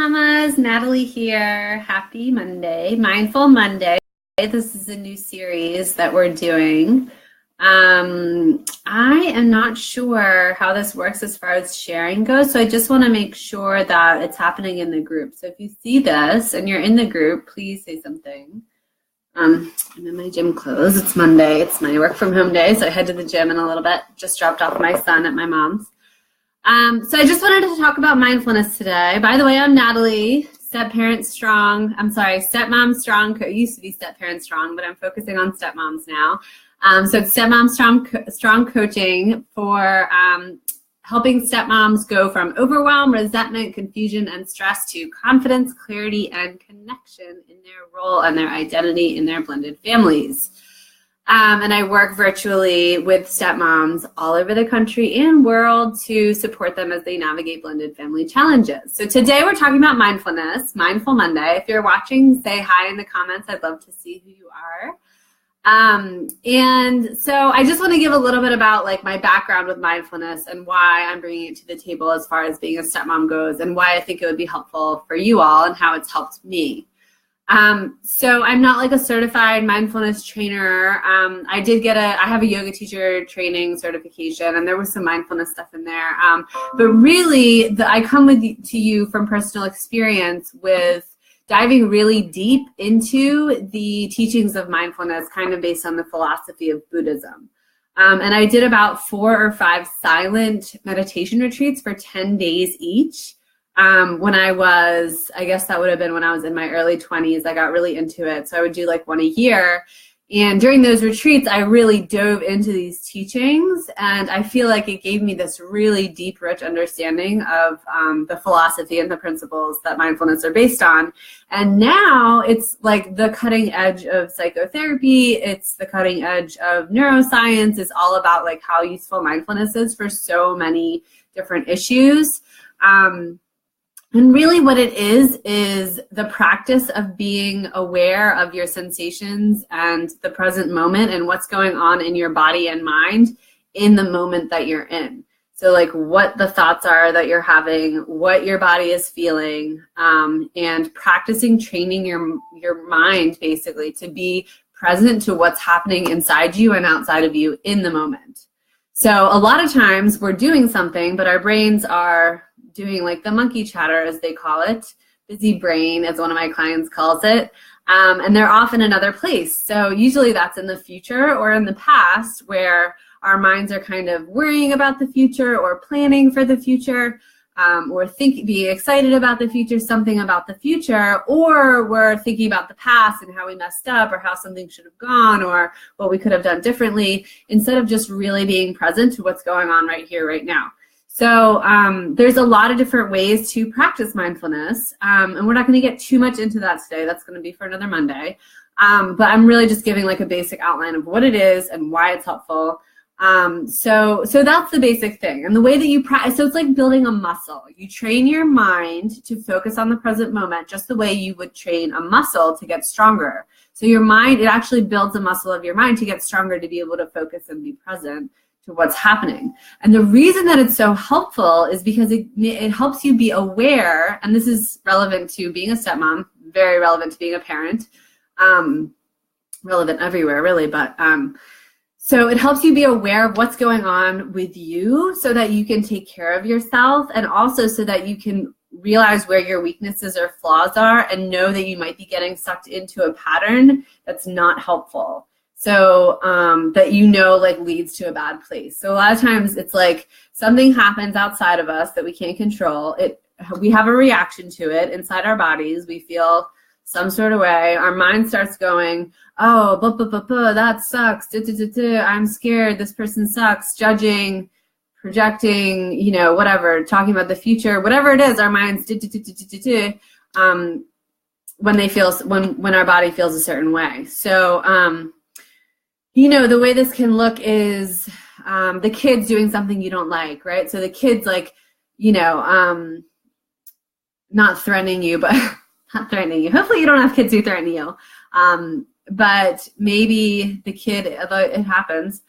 mamas, Natalie here. Happy Monday, Mindful Monday. This is a new series that we're doing. I am not sure how this works as far as sharing goes, so I just want to make sure that it's happening in the group. So if you see this and you're in the group, please say something. I'm in my gym clothes. It's Monday. It's my work from home day, so I head to the gym in a little bit. Just dropped off my son at my mom's. So I just wanted to talk about mindfulness today. By the way, I'm Natalie, Step-Parent Strong. I'm sorry, Stepmom Strong. Used to be Step-Parent Strong, but I'm focusing on stepmoms now. So it's Stepmom Strong Coaching for helping stepmoms go from overwhelm, resentment, confusion, and stress to confidence, clarity, and connection in their role and their identity in their blended families. And I work virtually with stepmoms all over the country and world to support them as they navigate blended family challenges. So today we're talking about mindfulness, Mindful Monday. If you're watching, say hi in the comments. I'd love to see who you are. And so I just want to give a little bit about like my background with mindfulness and why I'm bringing it to the table as far as being a stepmom goes and why I think it would be helpful for you all and how it's helped me. So I'm not like a certified mindfulness trainer. I have a yoga teacher training certification and there was some mindfulness stuff in there. But really I come to you from personal experience with diving really deep into the teachings of mindfulness, kind of based on the philosophy of Buddhism. And I did about 4 or 5 silent meditation retreats for 10 days each. When I guess that would have been when I was in my early 20s, I got really into it. So I would do like one a year. And during those retreats, I really dove into these teachings. And I feel like it gave me this really deep, rich understanding of the philosophy and the principles that mindfulness are based on. And now it's like the cutting edge of psychotherapy. It's the cutting edge of neuroscience. It's all about like how useful mindfulness is for so many different issues. And really what it is the practice of being aware of your sensations and the present moment and what's going on in your body and mind in the moment that you're in. So like what the thoughts are that you're having, what your body is feeling, and practicing training your mind basically to be present to what's happening inside you and outside of you in the moment. So a lot of times we're doing something, but our brains are doing like the monkey chatter, as they call it, busy brain, as one of my clients calls it, and they're off in another place. So usually that's in the future or in the past where our minds are kind of worrying about the future or planning for the future, or being excited about the future, something about the future, or we're thinking about the past and how we messed up or how something should have gone or what we could have done differently, instead of just really being present to what's going on right here, right now. So there's a lot of different ways to practice mindfulness, and we're not going to get too much into that today. That's going to be for another Monday. But I'm really just giving like a basic outline of what it is and why it's helpful. So that's the basic thing. And the way that you practice, so it's like building a muscle. You train your mind to focus on the present moment just the way you would train a muscle to get stronger. So your mind, it actually builds a muscle of your mind to get stronger, to be able to focus and be present to what's happening. And the reason that it's so helpful is because it helps you be aware, and this is relevant to being a stepmom, very relevant to being a parent, relevant everywhere really, but so it helps you be aware of what's going on with you so that you can take care of yourself, and also so that you can realize where your weaknesses or flaws are and know that you might be getting sucked into a pattern that's not helpful. So that like leads to a bad place. So a lot of times it's like something happens outside of us that we can't control. We have a reaction to it inside our bodies. We feel some sort of way. Our mind starts going, oh, that sucks. I'm scared. This person sucks. Judging, projecting, whatever, talking about the future, whatever it is, our minds when our body feels a certain way. So, the way this can look is the kids doing something you don't like, right? So the kids not threatening you, but not threatening you. Hopefully you don't have kids who threaten you. But maybe the kid, although it happens,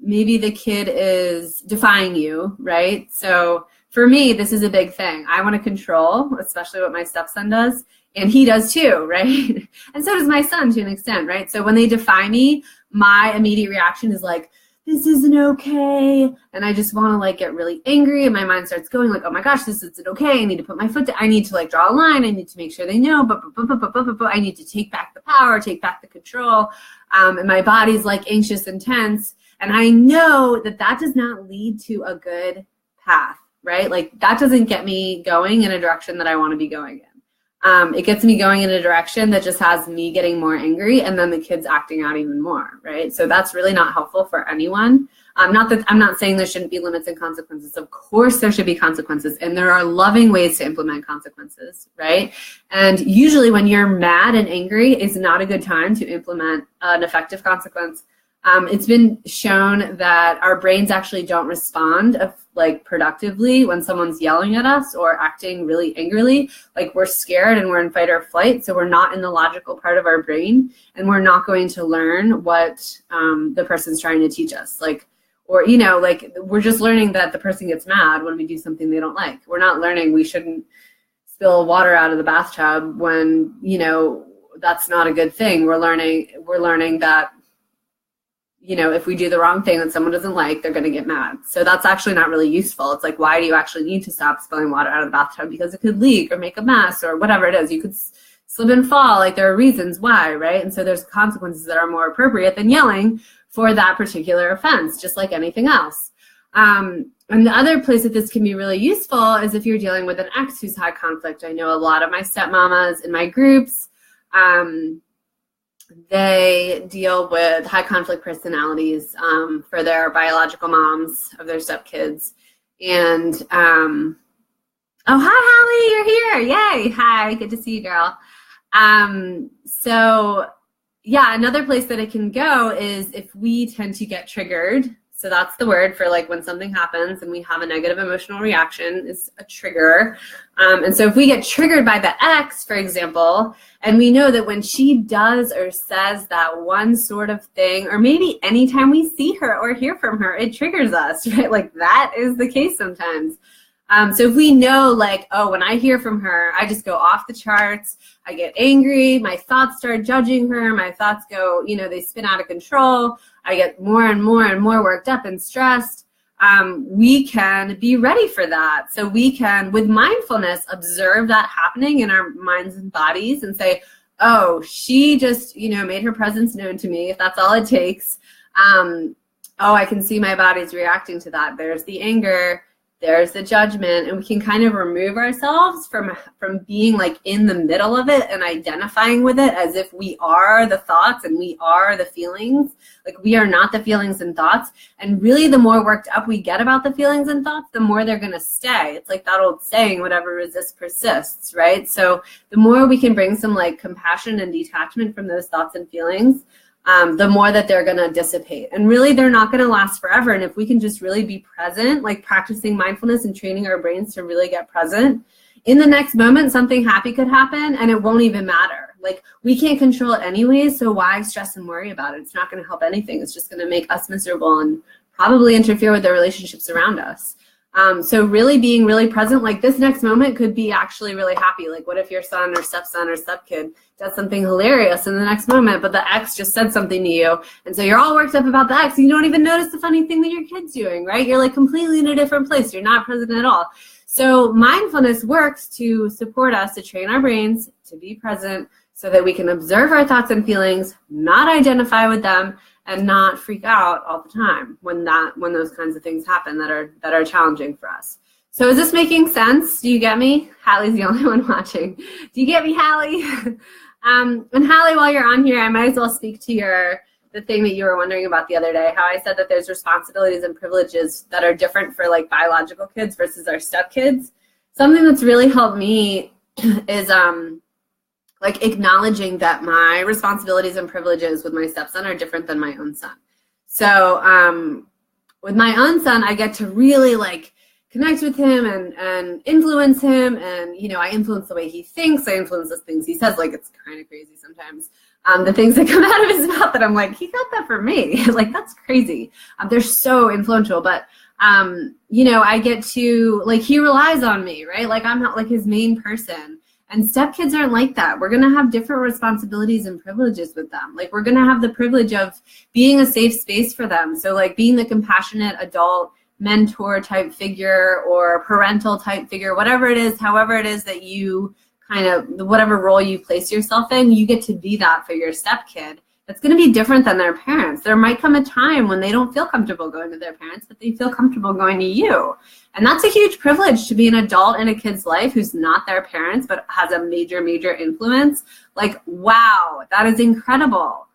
maybe the kid is defying you, right? So for me, this is a big thing. I want to control, especially what my stepson does. And he does too, right? And so does my son to an extent, right? So when they defy me, my immediate reaction is like, this isn't okay. And I just want to like get really angry. And my mind starts going like, oh my gosh, this isn't okay. I need to put my foot down. I need to like draw a line. I need to make sure they know, but I need to take back the power, take back the control. And my body's like anxious and tense. And I know that that does not lead to a good path, right? Like that doesn't get me going in a direction that I want to be going in. It gets me going in a direction that just has me getting more angry and then the kids acting out even more, right? So that's really not helpful for anyone. I'm not saying there shouldn't be limits and consequences. Of course there should be consequences, and there are loving ways to implement consequences, right? And usually when you're mad and angry is not a good time to implement an effective consequence. It's been shown that our brains actually don't respond like productively when someone's yelling at us or acting really angrily. Like we're scared and we're in fight or flight, so we're not in the logical part of our brain, and we're not going to learn what the person's trying to teach us. Like, or like we're just learning that the person gets mad when we do something they don't like. We're not learning we shouldn't spill water out of the bathtub when that's not a good thing. We're learning that if we do the wrong thing that someone doesn't like, they're going to get mad. So that's actually not really useful. It's like, why do you actually need to stop spilling water out of the bathtub? Because it could leak or make a mess or whatever it is. You could slip and fall. Like there are reasons why, right? And so there's consequences that are more appropriate than yelling for that particular offense, just like anything else. And the other place that this can be really useful is if you're dealing with an ex who's had conflict. I know a lot of my stepmamas in my groups, they deal with high conflict personalities for their biological moms of their stepkids. And, oh, hi, Holly, you're here. Yay. Hi, good to see you, girl. So, yeah, another place that it can go is if we tend to get triggered. So that's the word for like when something happens and we have a negative emotional reaction is a trigger. And so if we get triggered by the ex, for example, and we know that when she does or says that one sort of thing, or maybe anytime we see her or hear from her, it triggers us, right? Like that is the case sometimes. So if we know like, oh, when I hear from her, I just go off the charts, I get angry, my thoughts start judging her, my thoughts go, they spin out of control, I get more and more and more worked up and stressed, we can be ready for that. So we can, with mindfulness, observe that happening in our minds and bodies and say, oh, she just, made her presence known to me, if that's all it takes. Oh, I can see my body's reacting to that. There's the anger. There's the judgment, and we can kind of remove ourselves from being like in the middle of it and identifying with it as if we are the thoughts and we are the feelings. Like we are not the feelings and thoughts. And really the more worked up we get about the feelings and thoughts, the more they're going to stay. It's like that old saying, whatever resists persists, right? So the more we can bring some like compassion and detachment from those thoughts and feelings, the more that they're going to dissipate. And really, they're not going to last forever. And if we can just really be present, like practicing mindfulness and training our brains to really get present, in the next moment, something happy could happen and it won't even matter. Like we can't control it anyways, so why stress and worry about it? It's not going to help anything. It's just going to make us miserable and probably interfere with the relationships around us. So really being really present, like this next moment could be actually really happy. Like what if your son or stepkid does something hilarious in the next moment, but the ex just said something to you. And so you're all worked up about the ex and you don't even notice the funny thing that your kid's doing, right? You're like completely in a different place. You're not present at all. So mindfulness works to support us, to train our brains to be present so that we can observe our thoughts and feelings, not identify with them, and not freak out all the time when those kinds of things happen that are challenging for us. So is this making sense? Do you get me? Hallie's the only one watching. Do you get me, Hallie? And Hallie, while you're on here, I might as well speak to the thing that you were wondering about the other day, how I said that there's responsibilities and privileges that are different for like biological kids versus our stepkids. Something that's really helped me is like acknowledging that my responsibilities and privileges with my stepson are different than my own son. So with my own son, I get to really like connect with him and influence him. And, I influence the way he thinks. I influence the things he says. Like, it's kind of crazy sometimes. The things that come out of his mouth that I'm like, he got that from me. Like, that's crazy. They're so influential. But I get to, like, he relies on me, right? Like, I'm not like his main person. And stepkids aren't like that. We're going to have different responsibilities and privileges with them. Like, we're going to have the privilege of being a safe space for them. So, like, being the compassionate adult mentor type figure or parental type figure, whatever it is, however it is that you kind of, whatever role you place yourself in, you get to be that for your stepkid. It's going to be different than their parents. There might come a time when they don't feel comfortable going to their parents, but they feel comfortable going to you. And that's a huge privilege, to be an adult in a kid's life who's not their parents, but has a major, major influence. Like, wow, that is incredible.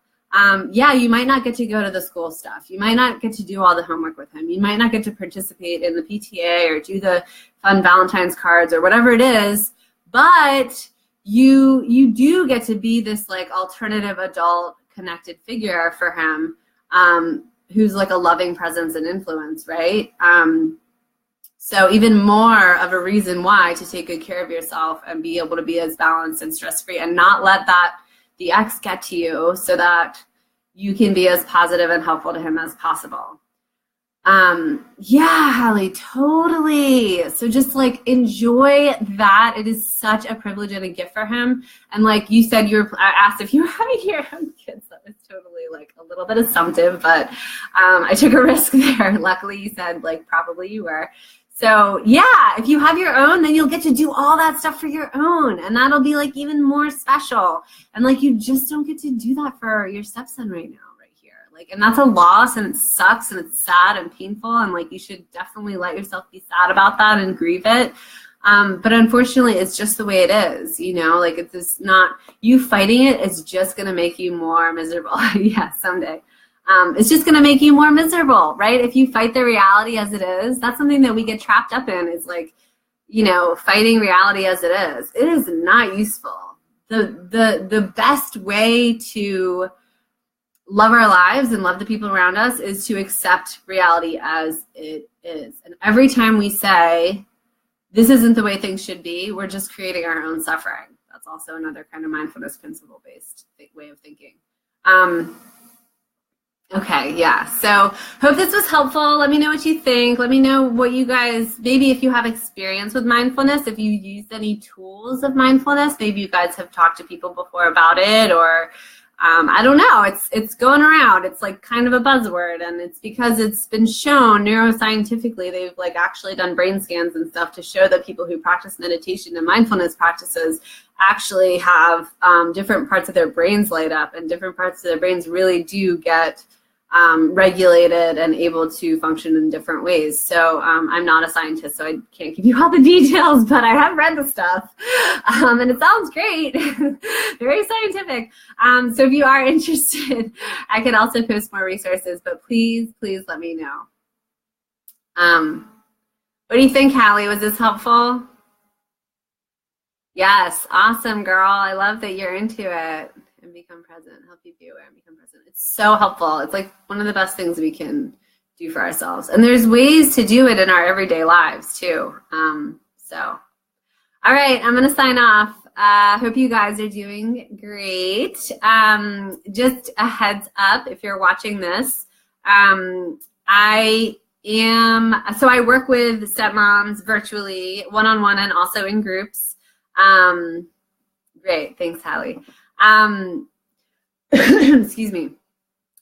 You might not get to go to the school stuff. You might not get to do all the homework with him. You might not get to participate in the PTA or do the fun Valentine's cards or whatever it is, but you do get to be this, like, alternative adult connected figure for him, who's like a loving presence and influence, right? So even more of a reason why to take good care of yourself and be able to be as balanced and stress-free and not let the ex get to you, so that you can be as positive and helpful to him as possible. Hallie, totally. So just, like, enjoy that. It is such a privilege and a gift for him. And like you said, I asked if you were having your own kids. That was totally, like, a little bit assumptive, but I took a risk there. Luckily you said, like, probably you were. So yeah, if you have your own, then you'll get to do all that stuff for your own. And that'll be, like, even more special. And, like, you just don't get to do that for your stepson right now. Like, and that's a loss, and it sucks, and it's sad and painful, and, like, you should definitely let yourself be sad about that and grieve it. But unfortunately, it's just the way it is, like, it's just not, you fighting it is just going to make you more miserable. Yeah, someday. It's just going to make you more miserable, right? If you fight the reality as it is, that's something that we get trapped up in, is, like, fighting reality as it is. It is not useful. The best way to love our lives and love the people around us is to accept reality as it is. And every time we say, this isn't the way things should be, we're just creating our own suffering. That's also another kind of mindfulness principle-based way of thinking. Okay, yeah. So hope this was helpful. Let me know what you think. Let me know what you guys, maybe if you have experience with mindfulness, if you used any tools of mindfulness, maybe you guys have talked to people before about it, or I don't know. It's going around. It's, like, kind of a buzzword, and it's because it's been shown neuroscientifically. They've, like, actually done brain scans and stuff to show that people who practice meditation and mindfulness practices actually have different parts of their brains light up, and different parts of their brains really do get regulated and able to function in different ways. So I'm not a scientist, so I can't give you all the details, but I have read the stuff, and it sounds great. Very scientific. So if you are interested, I can also post more resources, but please let me know. What do you think, Hallie? Was this helpful? Yes, awesome, girl. I love that you're into it. And become present, help you be aware and become present. It's so helpful. It's, like, one of the best things we can do for ourselves. And there's ways to do it in our everyday lives too. All right, I'm gonna sign off. Hope you guys are doing great. Just a heads up, if you're watching this, I work with stepmoms virtually, one-on-one, and also in groups. Great, thanks, Hallie. Excuse me.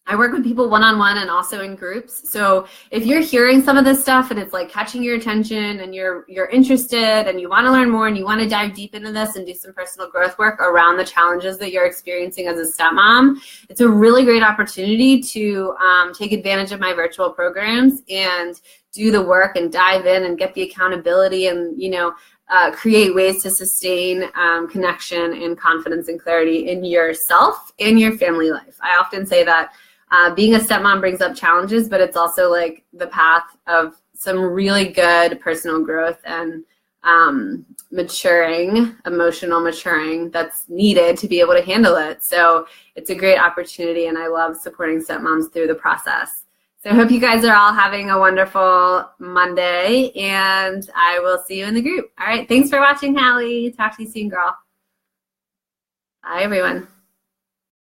I work with people one-on-one and also in groups. So if you're hearing some of this stuff and it's, like, catching your attention, and you're interested and you want to learn more and you want to dive deep into this and do some personal growth work around the challenges that you're experiencing as a stepmom, it's a really great opportunity to take advantage of my virtual programs and do the work and dive in and get the accountability and, create ways to sustain connection and confidence and clarity in yourself and your family life. I often say that being a stepmom brings up challenges, but it's also, like, the path of some really good personal growth and emotional maturing that's needed to be able to handle it. So it's a great opportunity, and I love supporting stepmoms through the process. So I hope you guys are all having a wonderful Monday, and I will see you in the group. All right, thanks for watching, Hallie. Talk to you soon, girl. Bye, everyone.